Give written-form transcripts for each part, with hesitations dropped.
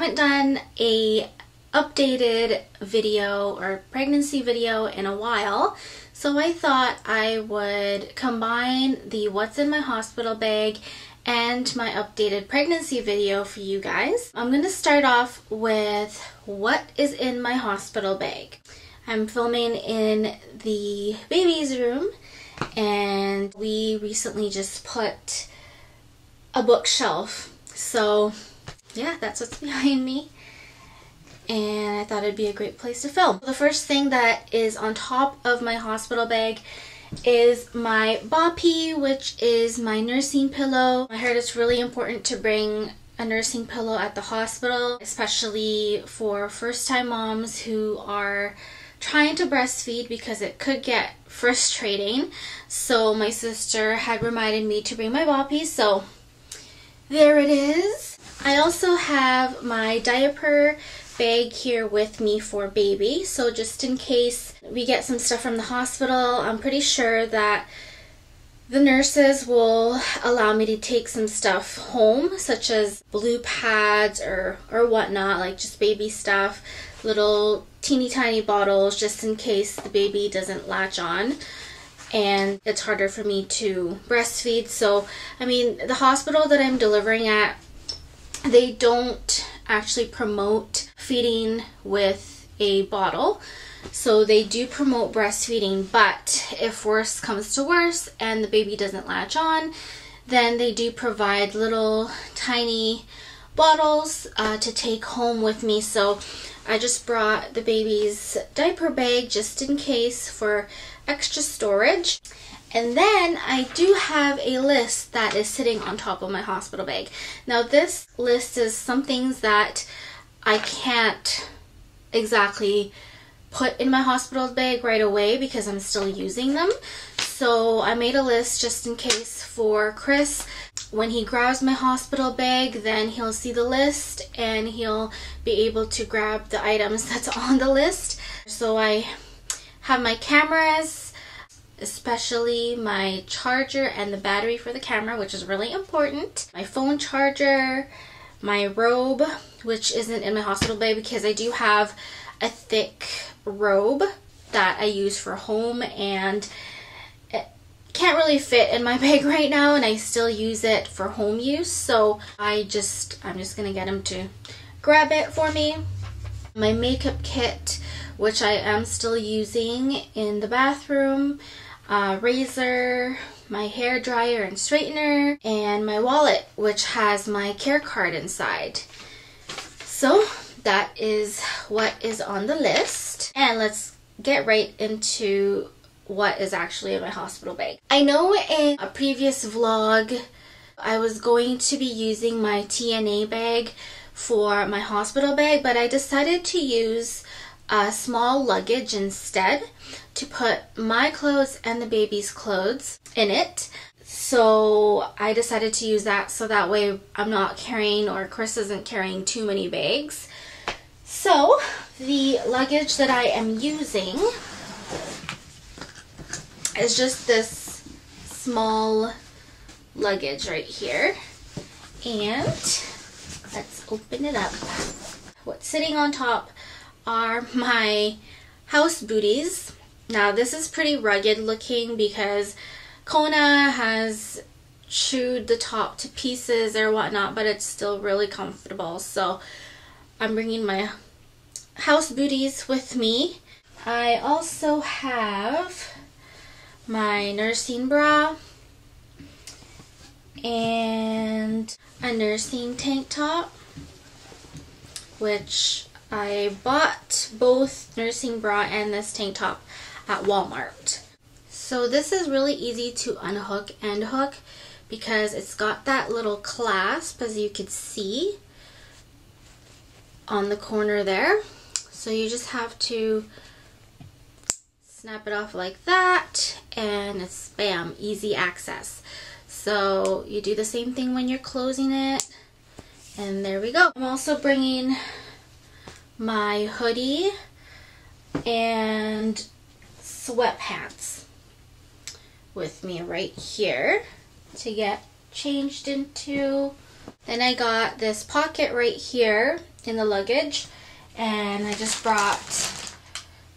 haven't done a updated video or pregnancy video in a while, so I thought I would combine the what's in my hospital bag and my updated pregnancy video for you guys. I'm going to start off with what is in my hospital bag. I'm filming in the baby's room, and we recently just put a bookshelf. So yeah, that's what's behind me, and I thought it'd be a great place to film. The first thing that is on top of my hospital bag is my boppy, which is my nursing pillow. I heard it's really important to bring a nursing pillow at the hospital, especially for first-time moms who are trying to breastfeed, because it could get frustrating. So my sister had reminded me to bring my boppy, so there it is. I also have my diaper bag here with me for baby, so just in case we get some stuff from the hospital, I'm pretty sure that the nurses will allow me to take some stuff home, such as blue pads or whatnot, like just baby stuff, little teeny tiny bottles, just in case the baby doesn't latch on and it's harder for me to breastfeed. So, I mean, the hospital that I'm delivering at, they don't actually promote feeding with a bottle. So they do promote breastfeeding, but if worse comes to worse and the baby doesn't latch on, then they do provide little tiny bottles to take home with me. So I just brought the baby's diaper bag just in case for extra storage. And then I do have a list that is sitting on top of my hospital bag. Now this list is some things that I can't exactly put in my hospital bag right away because I'm still using them. So I made a list just in case for Chris. When he grabs my hospital bag, then he'll see the list and he'll be able to grab the items that's on the list. So I have my cameras, especially my charger and the battery for the camera, which is really important. My phone charger, my robe, which isn't in my hospital bag because I do have a thick robe that I use for home, and it can't really fit in my bag right now, and I still use it for home use. So I'm just gonna get him to grab it for me. My makeup kit, which I am still using in the bathroom, razor, my hair dryer and straightener, and my wallet, which has my care card inside. So that is what is on the list, and let's get right into what is actually in my hospital bag. I know in a previous vlog I was going to be using my TNA bag for my hospital bag, but I decided to use a small luggage instead to put my clothes and the baby's clothes in it. So I decided to use that so that way I'm not carrying, or Chris isn't carrying, too many bags. So the luggage that I am using is just this small luggage right here, and let's open it up. What's sitting on top are my house booties. Now this is pretty rugged looking because Kona has chewed the top to pieces or whatnot, but it's still really comfortable. So I'm bringing my house booties with me. I also have my nursing bra and a nursing tank top, which I bought both nursing bra and this tank top at Walmart. So this is really easy to unhook and hook because it's got that little clasp, as you can see on the corner there. So you just have to snap it off like that, and it's bam, easy access. So you do the same thing when you're closing it, and there we go. I'm also bringing my hoodie and sweatpants with me right here to get changed into. Then I got this pocket right here in the luggage, and I just brought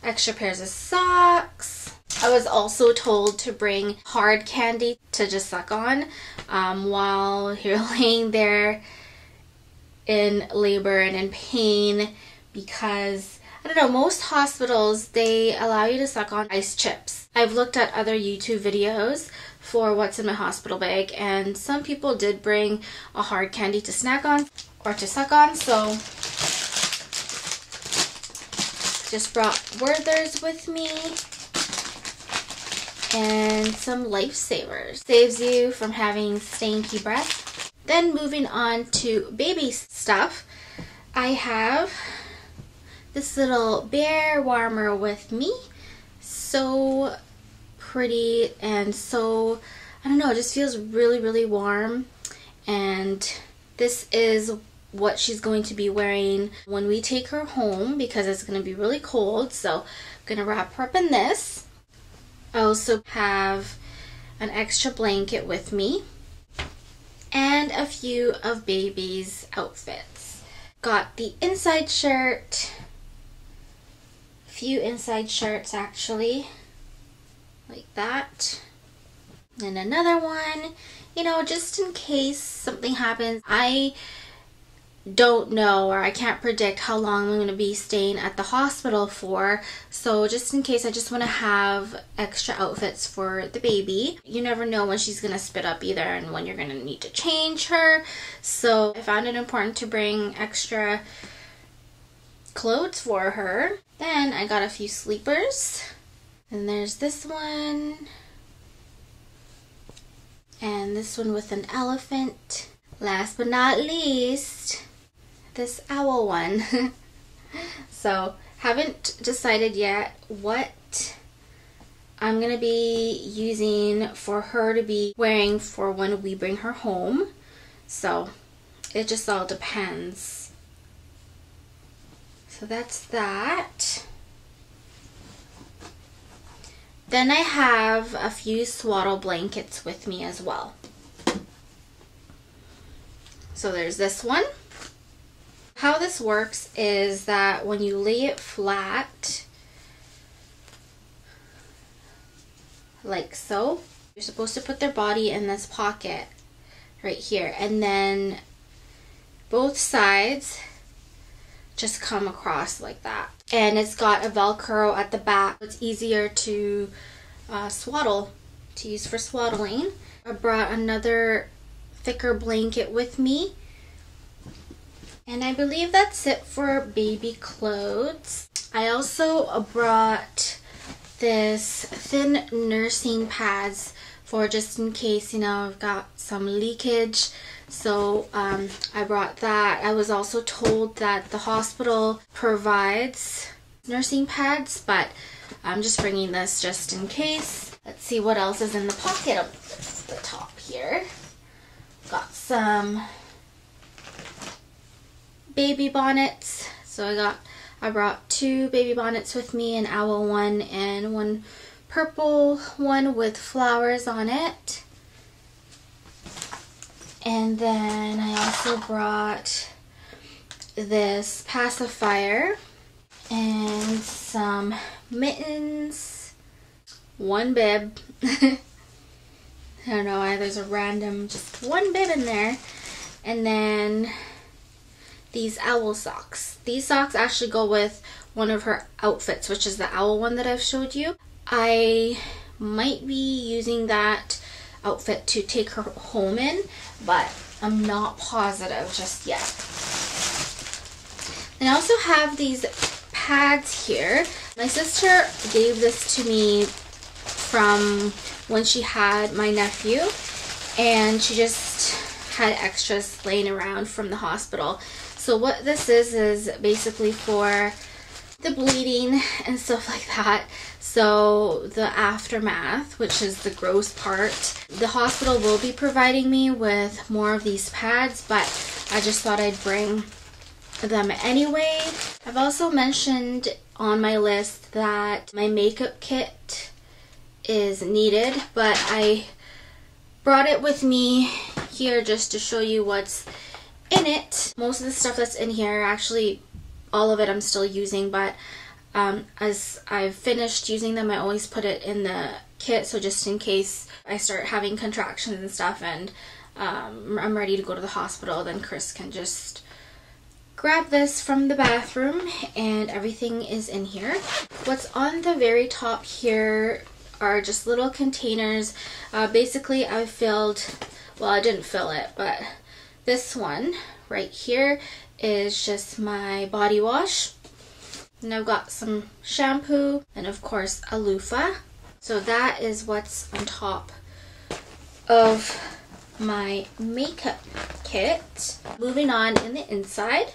extra pairs of socks. I was also told to bring hard candy to just suck on while you're laying there in labor and in pain, because I don't know, most hospitals, they allow you to suck on ice chips. I've looked at other YouTube videos for what's in my hospital bag, and some people did bring a hard candy to snack on or to suck on, so just brought Werther's with me and some Lifesavers. Saves you from having stinky breath. Then moving on to baby stuff, I have this little bear warmer with me. So pretty and so, I don't know, it just feels really, really warm. And this is what she's going to be wearing when we take her home, because it's going to be really cold. So I'm going to wrap her up in this. I also have an extra blanket with me and a few of baby's outfits. Got the inside shirt, a few inside shirts actually, like that, and another one, you know, just in case something happens. I don't know, or I can't predict how long I'm going to be staying at the hospital for, so just in case, I just want to have extra outfits for the baby. You never know when she's going to spit up either, and when you're going to need to change her, so I found it important to bring extra clothes for her. Then I got a few sleepers, and there's this one, and this one with an elephant. Last but not least, this owl one. So haven't decided yet what I'm gonna be using for her to be wearing for when we bring her home, so it just all depends. So that's that. Then I have a few swaddle blankets with me as well. So there's this one. How this works is that when you lay it flat, like so, you're supposed to put their body in this pocket right here, and then both sides just come across like that. And it's got a Velcro at the back. It's easier to swaddle, to use for swaddling. I brought another thicker blanket with me. And I believe that's it for baby clothes. I also brought this thin nursing pads for just in case, you know, I've got some leakage. So I brought that. I was also told that the hospital provides nursing pads, but I'm just bringing this just in case. Let's see what else is in the pocket up the top here. Got some baby bonnets. So I brought two baby bonnets with me, an owl one and one purple one with flowers on it. And then I also brought this pacifier and some mittens, one bib. I don't know why there's a random, just one bib in there. And then these owl socks. These socks actually go with one of her outfits, which is the owl one that I've showed you. I might be using that outfit to take her home in, but I'm not positive just yet. And I also have these pads here. My sister gave this to me from when she had my nephew, and she just had extras laying around from the hospital. So what this is basically for the bleeding and stuff like that. So the aftermath, which is the gross part, the hospital will be providing me with more of these pads, but I just thought I'd bring them anyway. I've also mentioned on my list that my makeup kit is needed, but I brought it with me here just to show you what's in it. Most of the stuff that's in here, actually all of it I'm still using, but as I've finished using them, I always put it in the kit, so just in case I start having contractions and stuff and I'm ready to go to the hospital, then Chris can just grab this from the bathroom and everything is in here. What's on the very top here are just little containers. Basically I filled, well, I didn't fill it, but this one right here is just my body wash. And I've got some shampoo and of course a loofah. So that is what's on top of my makeup kit. Moving on in the inside,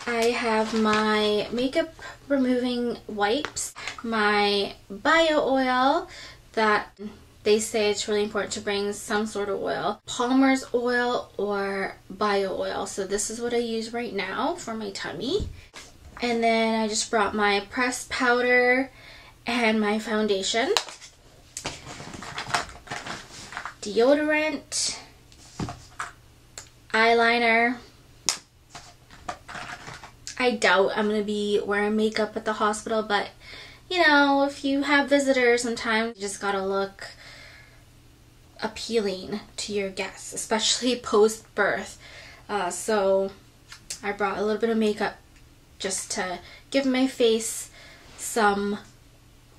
I have my makeup removing wipes, my bio oil that they say it's really important to bring some sort of oil, Palmer's oil or bio oil. So this is what I use right now for my tummy. And then I just brought my pressed powder and my foundation, deodorant, eyeliner. I doubt I'm going to be wearing makeup at the hospital, but you know, if you have visitors, sometimes you just gotta look appealing to your guests, especially post-birth. So I brought a little bit of makeup just to give my face some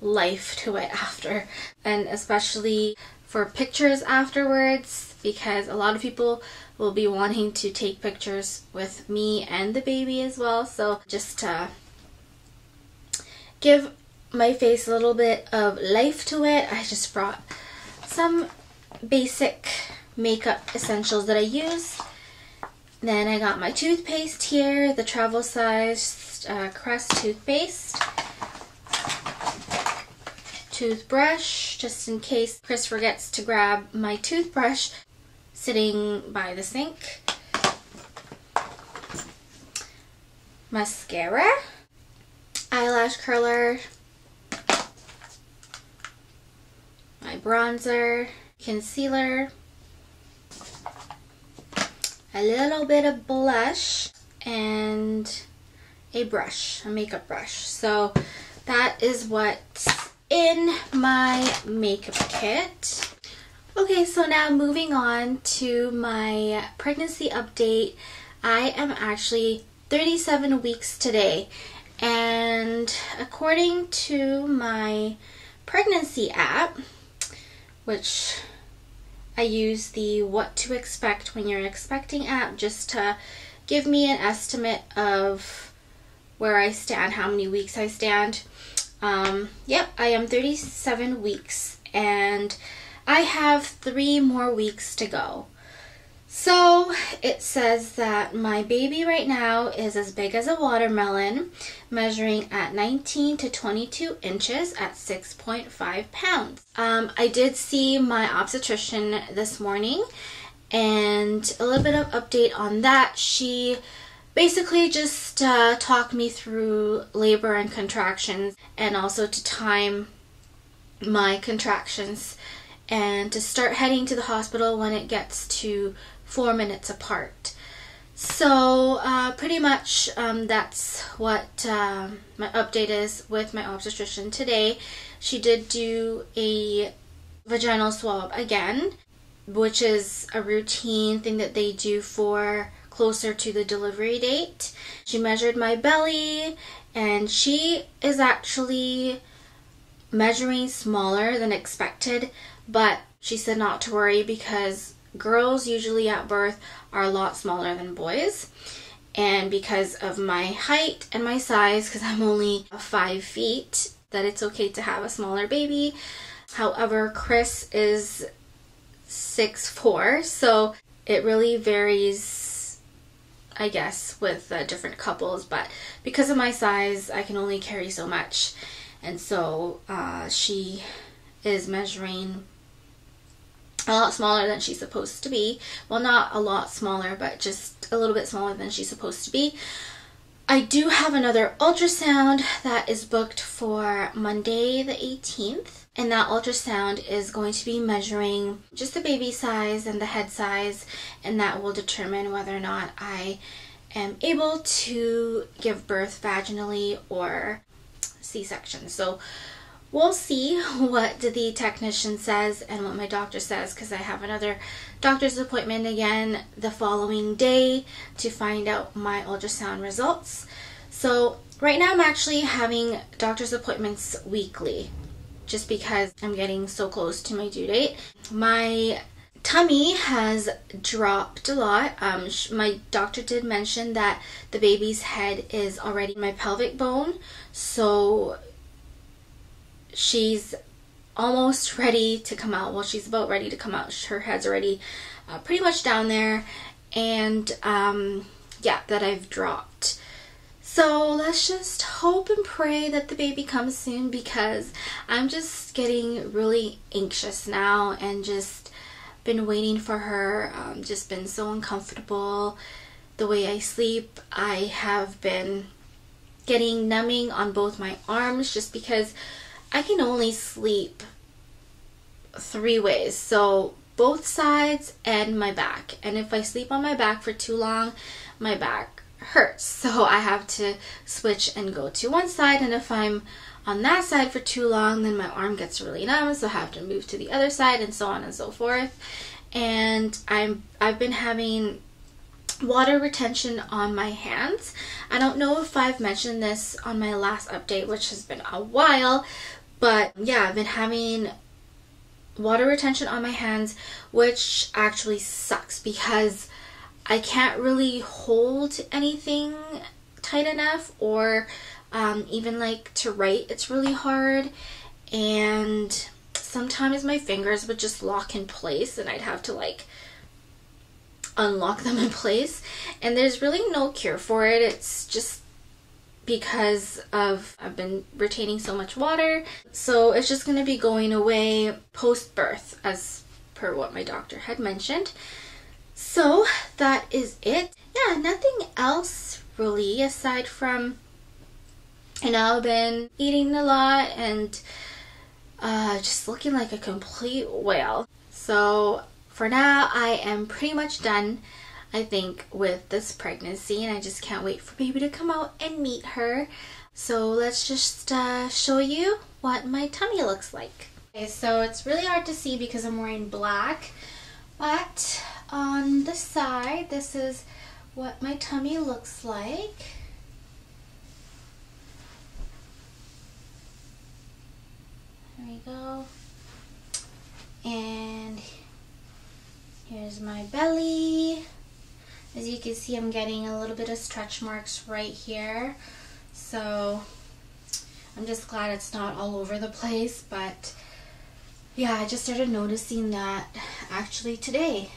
life to it after, and especially for pictures afterwards, because a lot of people will be wanting to take pictures with me and the baby as well. So just to give my face a little bit of life to it, I just brought some basic makeup essentials that I use. Then I got my toothpaste here, the travel sized Crest toothpaste, toothbrush, just in case Chris forgets to grab my toothbrush sitting by the sink, mascara, eyelash curler, my bronzer, concealer, a little bit of blush, and a brush, a makeup brush. So that is what's in my makeup kit. Okay, so now moving on to my pregnancy update. I am actually 37 weeks today, and according to my pregnancy app, which I use the What to Expect When You're Expecting app just to give me an estimate of where I stand, how many weeks I stand. Yep, I am 37 weeks and I have 3 more weeks to go. So it says that my baby right now is as big as a watermelon, measuring at 19 to 22 inches at 6.5 pounds. I did see my obstetrician this morning, and a little bit of update on that. She basically just talked me through labor and contractions, and also to time my contractions and to start heading to the hospital when it gets to 4 minutes apart. So pretty much that's what my update is with my obstetrician today. She did do a vaginal swab again, which is a routine thing that they do for closer to the delivery date. She measured my belly, and she is actually measuring smaller than expected, but she said not to worry because girls usually at birth are a lot smaller than boys, and because of my height and my size, because I'm only 5 feet, that it's okay to have a smaller baby. However, Chris is 6'4", so it really varies, I guess, with different couples, but because of my size I can only carry so much, and so she is measuring a lot smaller than she's supposed to be. Well, not a lot smaller, but just a little bit smaller than she's supposed to be. I do have another ultrasound that is booked for Monday the 18th. And that ultrasound is going to be measuring just the baby size and the head size, and that will determine whether or not I am able to give birth vaginally or C-section. So we'll see what the technician says and what my doctor says, because I have another doctor's appointment again the following day to find out my ultrasound results. So right now I'm actually having doctor's appointments weekly just because I'm getting so close to my due date. My tummy has dropped a lot. My doctor did mention that the baby's head is already in my pelvic bone, so she's almost ready to come out. Well, she's about ready to come out. Her head's already pretty much down there, and yeah, that I've dropped. So let's just hope and pray that the baby comes soon, because I'm just getting really anxious now and just been waiting for her. Just been so uncomfortable the way I sleep. I have been getting numbing on both my arms just because I can only sleep 3 ways. So both sides and my back. And if I sleep on my back for too long, my back hurts. So I have to switch and go to one side. And if I'm on that side for too long, then my arm gets really numb. So I have to move to the other side, and so on and so forth. And I've been having water retention on my hands. I don't know if I've mentioned this on my last update, which has been a while, but yeah, I've been having water retention on my hands, which actually sucks because I can't really hold anything tight enough, or even like to write, it's really hard. And sometimes my fingers would just lock in place and I'd have to like unlock them in place, and there's really no cure for it. It's just because of I've been retaining so much water, so it's just going to be going away post-birth as per what my doctor had mentioned. So that is it. Yeah, nothing else really aside from, you know, I've been eating a lot and just looking like a complete whale. So for now, I am pretty much done, I think, with this pregnancy, and I just can't wait for baby to come out and meet her. So let's just show you what my tummy looks like. Okay, so it's really hard to see because I'm wearing black, but on the side, this is what my tummy looks like. There we go. And here's my belly. As you can see, I'm getting a little bit of stretch marks right here. So I'm just glad it's not all over the place, but yeah, I just started noticing that actually today.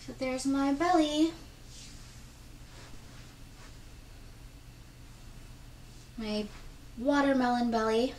So there's my belly. My watermelon belly.